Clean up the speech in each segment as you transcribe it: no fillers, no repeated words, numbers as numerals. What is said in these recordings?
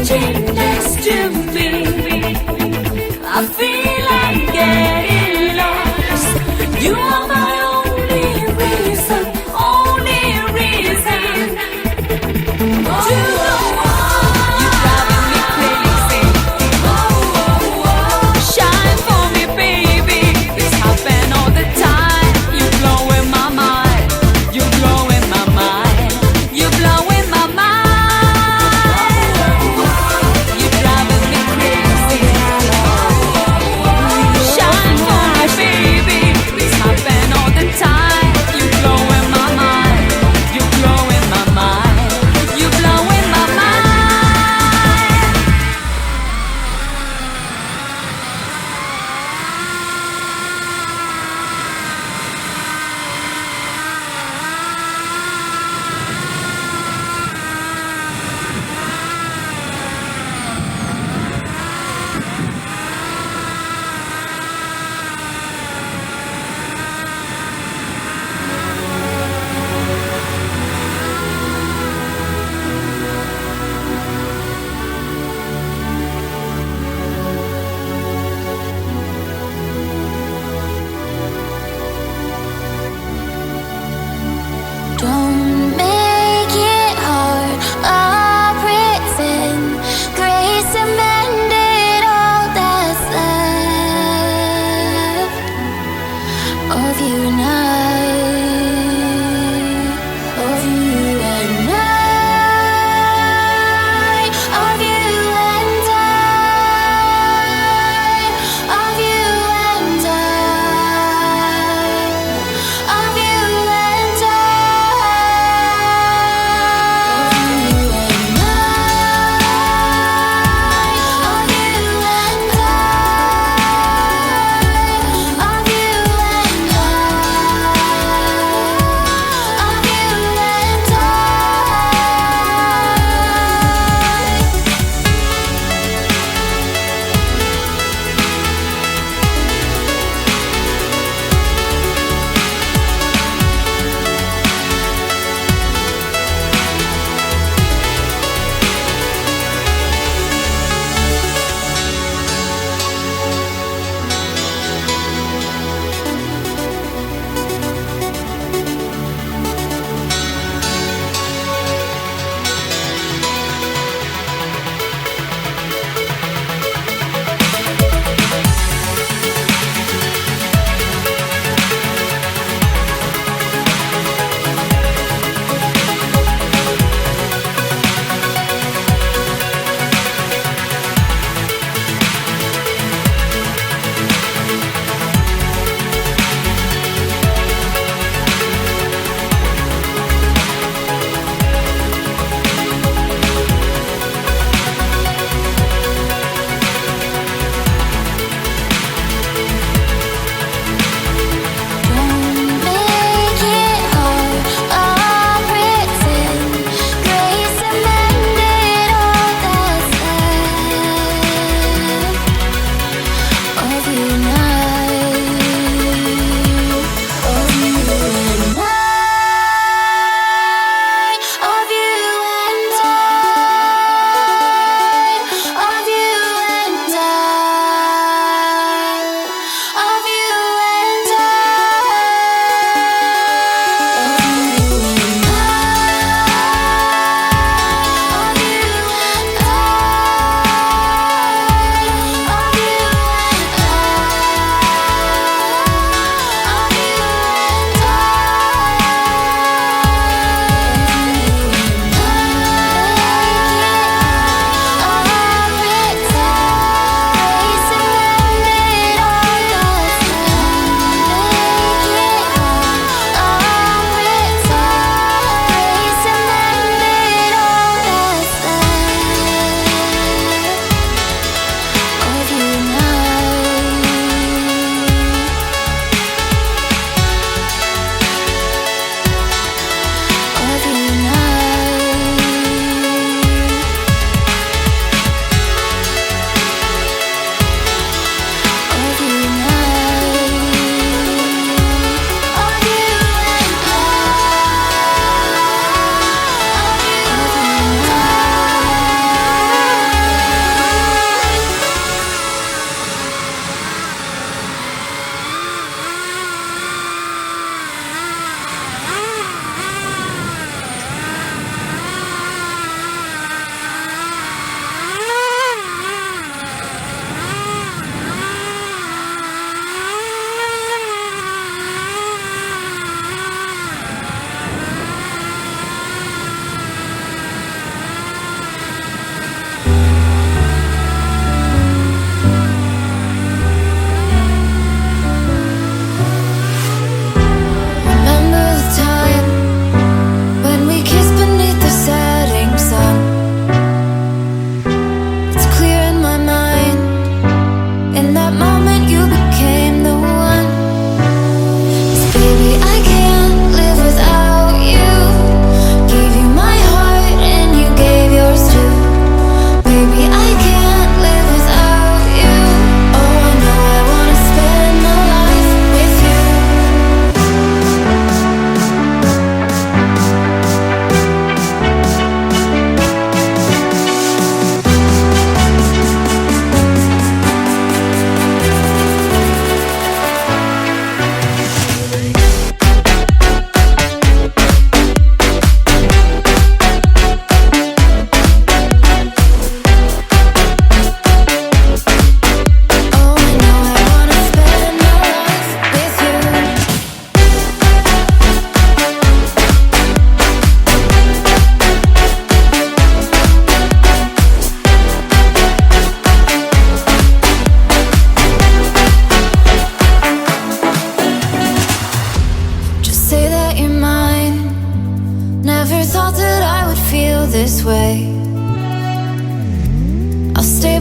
sitting next to me. I feel I'm getting lost. You are my only reason, only reason to go on. You're driving me crazy. Shine for me, baby. It's happening all the time. You're blowing my mind. You're blowing my mind. You're blowing my mind. You're driving me crazy.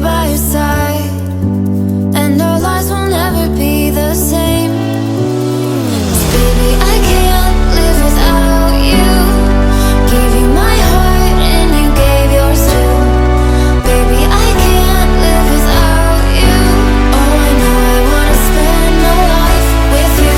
by your side, and our lives will never be the same. 'Cause baby, I can't live without you. Gave you my heart and you gave yours too. Baby, I can't live without you. Oh, I know I wanna spend my life with you.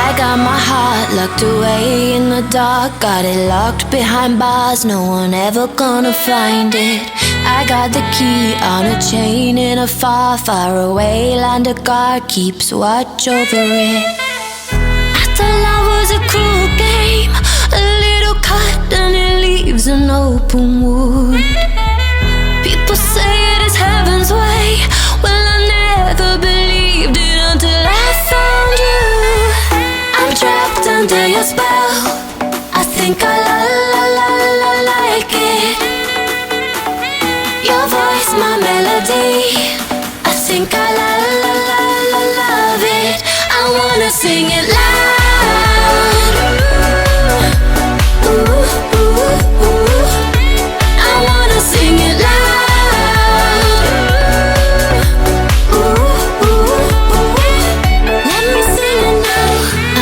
I got my heart locked away in the dark. Got it locked behind bars, no one ever gonna find it. I got the key on a chain in a far, far away land. A guard keeps watch over it. I thought love was a cruel game, a little cut and it leaves an open wound. People say it is heaven's way. Well, I never believed it until I found you. I'm trapped under your spell. I think I like it. Your voice, my melody. I think I love it. I wanna sing it loud. Ooh, ooh, ooh, ooh. I wanna sing it loud. Ooh, ooh, ooh. Let me sing it now.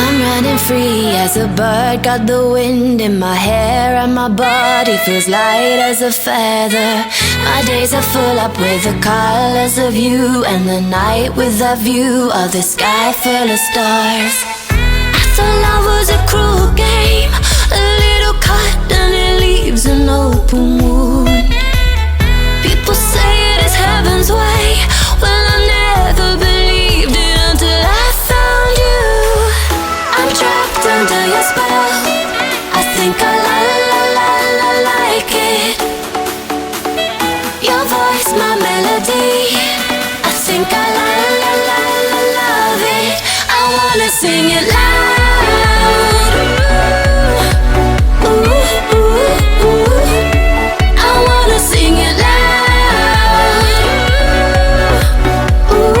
I'm running free as a bird, got the wind in my hair and my body feels light as a feather. My days are full up with the colors of you, and the night with a view of the sky full of stars. I thought love was a cruel game, a little cut and it leaves an open wound. People say it is heaven's way. Well, I never believed it until I found you. I'm trapped under your spell. I think I like it. Your voice, my melody. I think I love it. I wanna sing it loud. Ooh, ooh, ooh. I wanna sing it loud. Ooh,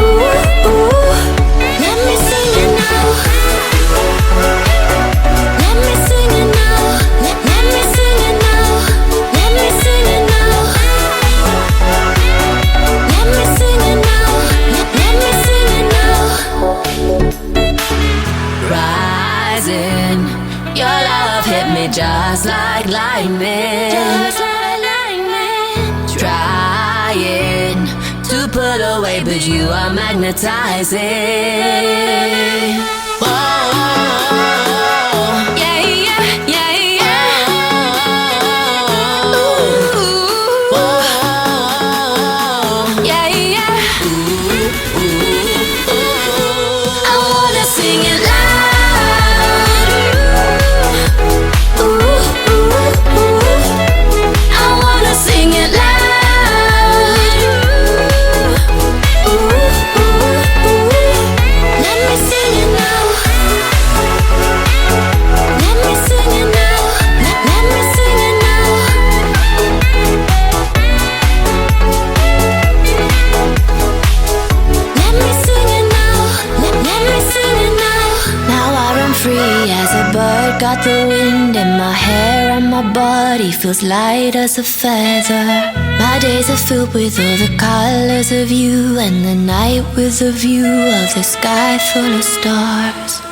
ooh, ooh. Let me sing it now. Let me sing it now. Let me sing it now. Let me sing it now. Let me sing it now. Let me sing it now. Rising, your love hit me just like lightning. Just like lightning. Trying to pull away, but you are magnetizing. Whoa, yeah, yeah, yeah, yeah. Ooh, whoa, yeah, yeah. Ooh, ooh, ooh. I wanna sing it loud. Ooh, ooh, ooh. I wanna sing it loud. Ooh, ooh, ooh. Let me sing it now. got the wind in my hair and my body feels light as a feather. My days are filled with all the colors of you, and the night with a view of the sky full of stars.